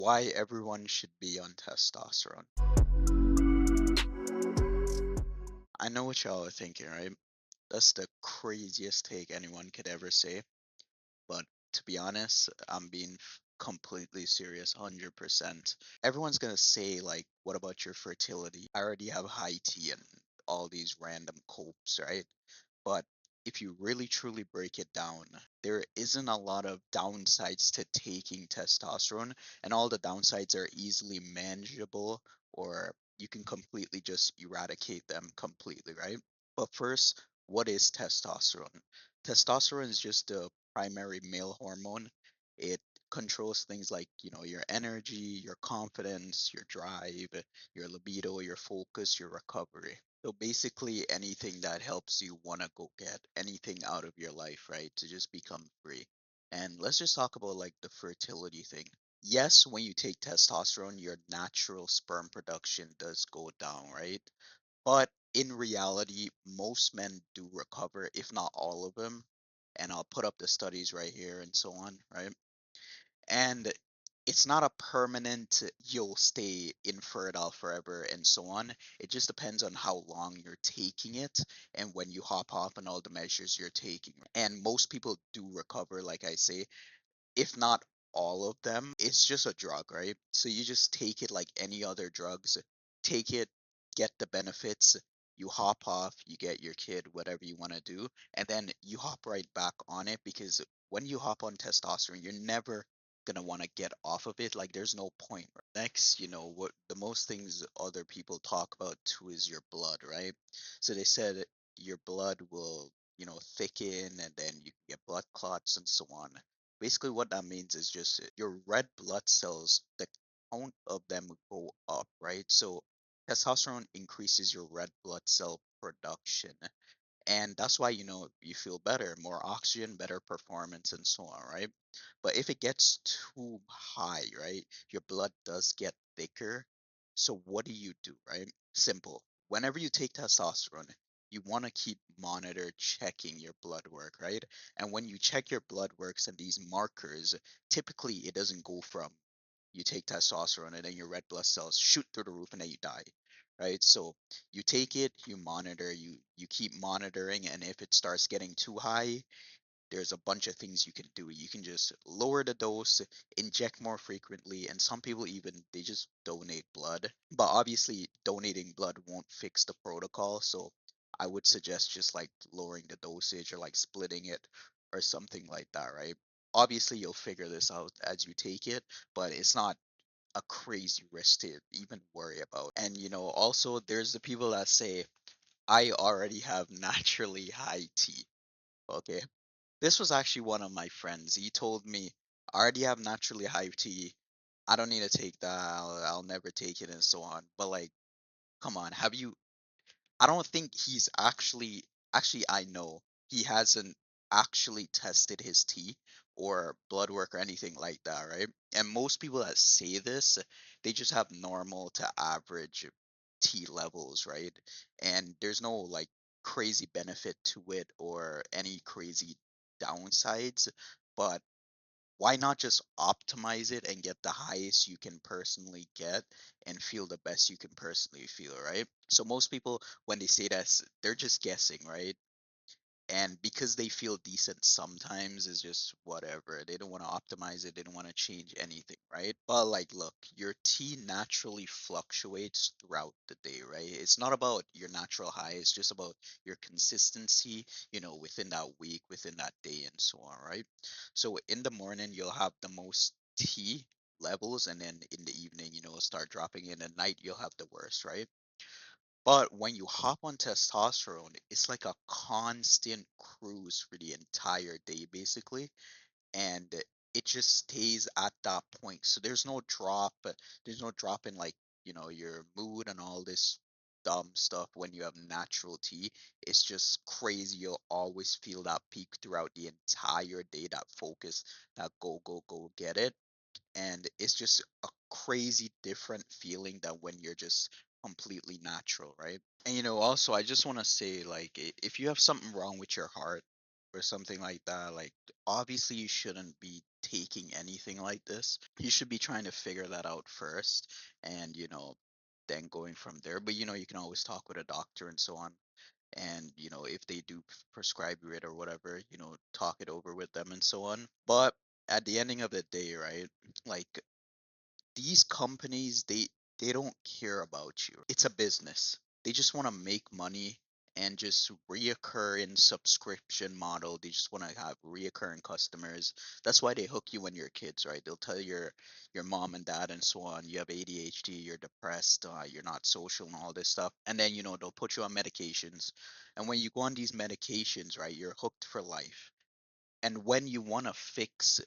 Why everyone should be on testosterone. I know what y'all are thinking, right? That's the craziest take anyone could ever say. But to be honest, I'm being completely serious, 100%. Everyone's gonna say, like, what about your fertility? I already have high T and all these random copes, right? But if you really truly break it down, there isn't a lot of downsides to taking testosterone, and all the downsides are easily manageable, or you can completely just eradicate them completely, right? But first, what is testosterone? Testosterone is just the primary male hormone. It controls things like, your energy, your confidence, your drive, your libido, your focus, your recovery. So basically anything that helps you want to go get anything out of your life, right? To just become free. And let's just talk about like the fertility thing. Yes, when you take testosterone, your natural sperm production does go down, right? But in reality, most men do recover, if not all of them. And I'll put up the studies right here and so on, right? And it's not a permanent you'll stay infertile forever and so on. It just depends on how long you're taking it and when you hop off and all the measures you're taking. And most people do recover, like I say, if not all of them. It's just a drug, right? So you just take it like any other drugs. Take it, get the benefits, you hop off, you get your kid, whatever you want to do, and then you hop right back on it because when you hop on testosterone, you're never gonna want to get off of it. Like there's no point. Next, what the most things other people talk about too is your blood, right? So they said your blood will, thicken and then you can get blood clots and so on. Basically, what that means is just your red blood cells, the count of them go up, right? So testosterone increases your red blood cell production. And that's why, you feel better, more oxygen, better performance, and so on, right? But if it gets too high, right, your blood does get thicker. So what do, right? Simple. Whenever you take testosterone, you want to keep monitor checking your blood work, right? And when you check your blood works and these markers, typically it doesn't go from you take testosterone and then your red blood cells shoot through the roof and then you die, right? So you take it, you monitor, you keep monitoring, and if it starts getting too high, there's a bunch of things you can do. You can just lower the dose, inject more frequently, and some people even they just donate blood. But obviously donating blood won't fix the protocol, so I would suggest just like lowering the dosage or like splitting it or something like that, right? Obviously you'll figure this out as you take it, but it's not a crazy risk to even worry about. And also there's the people that say, I already have naturally high T. Okay. This was actually one of my friends. He told me, I already have naturally high T. I don't need to take that. I'll never take it and so on. But like, come on, have you I don't think he's actually I know he hasn't actually tested his T or blood work or anything like that, right? And most people that say this, they just have normal to average T levels, right? And there's no like crazy benefit to it or any crazy downsides, but why not just optimize it and get the highest you can personally get and feel the best you can personally feel, right? So most people when they say that they're just guessing, right? And because they feel decent sometimes is just whatever. They don't want to optimize it, they don't want to change anything, right? But like look, your T naturally fluctuates throughout the day, right? It's not about your natural high, it's just about your consistency, within that week, within that day and so on, right? So in the morning you'll have the most T levels, and then in the evening, start dropping. In the night you'll have the worst, right? But when you hop on testosterone, it's like a constant cruise for the entire day, basically. And it just stays at that point. So there's no drop in like, your mood and all this dumb stuff when you have natural T. It's just crazy. You'll always feel that peak throughout the entire day, that focus, that go, go, go, get it. And it's just a crazy different feeling than when you're just completely natural, right? And also I just want to say, like, if you have something wrong with your heart, or something like that, like obviously you shouldn't be taking anything like this. You should be trying to figure that out first and, then going from there. But, you can always talk with a doctor and so on. And, if they do prescribe you it or whatever, talk it over with them and so on. But at the ending of the day, right? Like these companies, they don't care about you. It's a business. They just want to make money and just reoccur in subscription model. They just want to have reoccurring customers. That's why they hook you when you're kids, right? They'll tell your mom and dad and so on, you have ADHD, you're depressed, you're not social and all this stuff. And then, they'll put you on medications. And when you go on these medications, right, you're hooked for life. And when you want to fix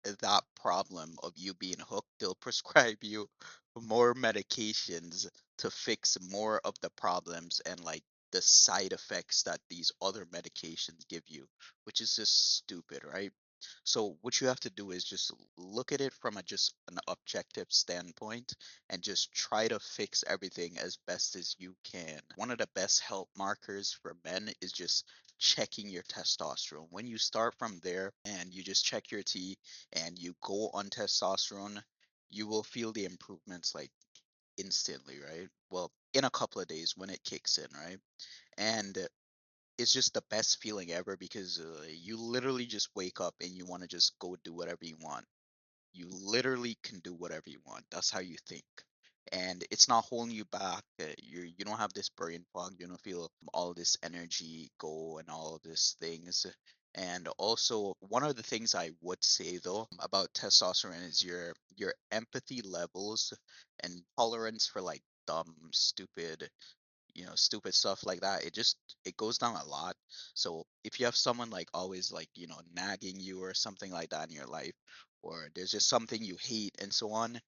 that problem of you being hooked, they'll prescribe you more medications to fix more of the problems and like the side effects that these other medications give you, which is just stupid, right? So what you have to do is just look at it from just an objective standpoint and just try to fix everything as best as you can. One of the best help markers for men is just checking your testosterone. When you start from there and you just check your T and you go on testosterone, you will feel the improvements like instantly, right? Well, in a couple of days when it kicks in, right? And it's just the best feeling ever because you literally just wake up and you want to just go do whatever you want. You literally can do whatever you want. That's how you think. And it's not holding you back. You don't have this brain fog. You don't feel all this energy go and all of these things. And also, one of the things I would say though about testosterone is your empathy levels and tolerance for like dumb, stupid, stupid stuff like that. It goes down a lot. So if you have someone like always like, nagging you or something like that in your life, or there's just something you hate and so on,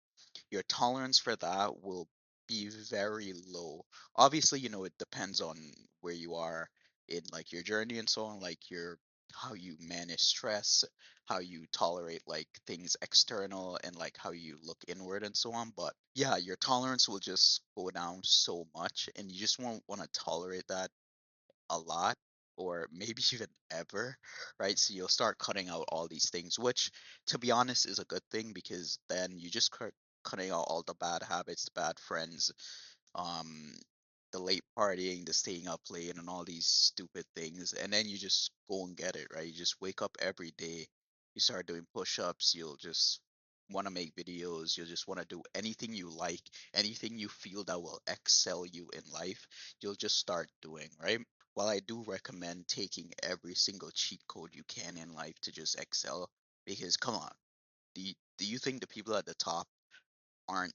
your tolerance for that will be very low. Obviously, it depends on where you are in like your journey and so on, like your how you manage stress, how you tolerate like things external and like how you look inward and so on. But yeah, your tolerance will just go down so much and you just won't want to tolerate that a lot or maybe even ever, right? So you'll start cutting out all these things, which to be honest is a good thing because then you just cutting out all the bad habits, the bad friends, um the late partying, the staying up late and all these stupid things and then you just go and get it, right? You just wake up every day, you start doing push-ups, you'll just want to make videos, you'll just want to do anything you like, anything you feel that will excel you in life, you'll just start doing, right? While I do recommend taking every single cheat code you can in life to just excel, because come on, do you think the people at the top aren't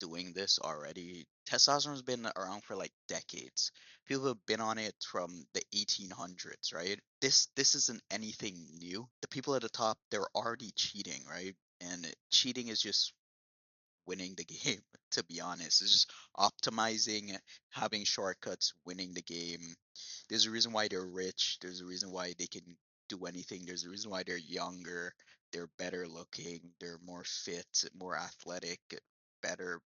doing this already? Testosterone's been around for like decades. People have been on it from the 1800s, right? This isn't anything new. The people at the top, they're already cheating, right? And cheating is just winning the game, to be honest. It's just optimizing, having shortcuts, winning the game. There's a reason why they're rich. There's a reason why they can do anything. There's a reason why they're younger, they're better looking, they're more fit, more athletic, better,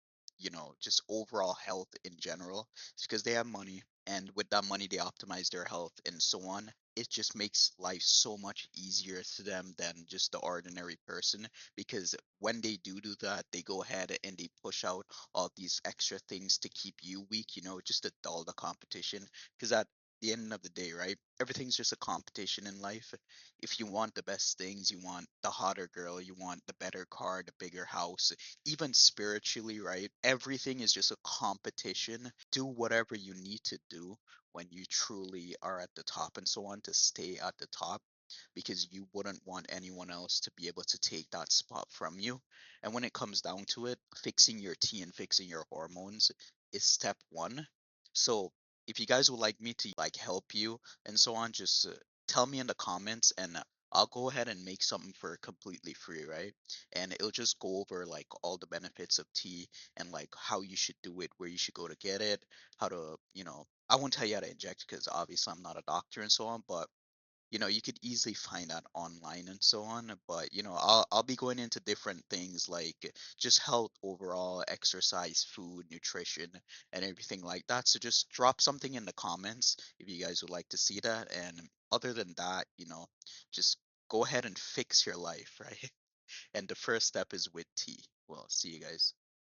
just overall health in general. It's because they have money. And with that money, they optimize their health and so on. It just makes life so much easier to them than just the ordinary person because when they do that, they go ahead and they push out all these extra things to keep you weak, just to dull the competition. Because at the end of the day, right, everything's just a competition in life. If you want the best things, you want the hotter girl, you want the better car, the bigger house, even spiritually, right? Everything is just a competition. Do whatever you need to do when you truly are at the top and so on to stay at the top because you wouldn't want anyone else to be able to take that spot from you. And when it comes down to it, fixing your T and fixing your hormones is step one. So if you guys would like me to like help you and so on, just tell me in the comments and I'll go ahead and make something for completely free, right? And it'll just go over like all the benefits of tea and like how you should do it, where you should go to get it, how to, I won't tell you how to inject because obviously I'm not a doctor and so on, but you could easily find that online and so on. But I'll be going into different things like just health overall, exercise, food, nutrition, and everything like that. So just drop something in the comments if you guys would like to see that. And other than that, just go ahead and fix your life, right? And the first step is with tea. Well, see you guys.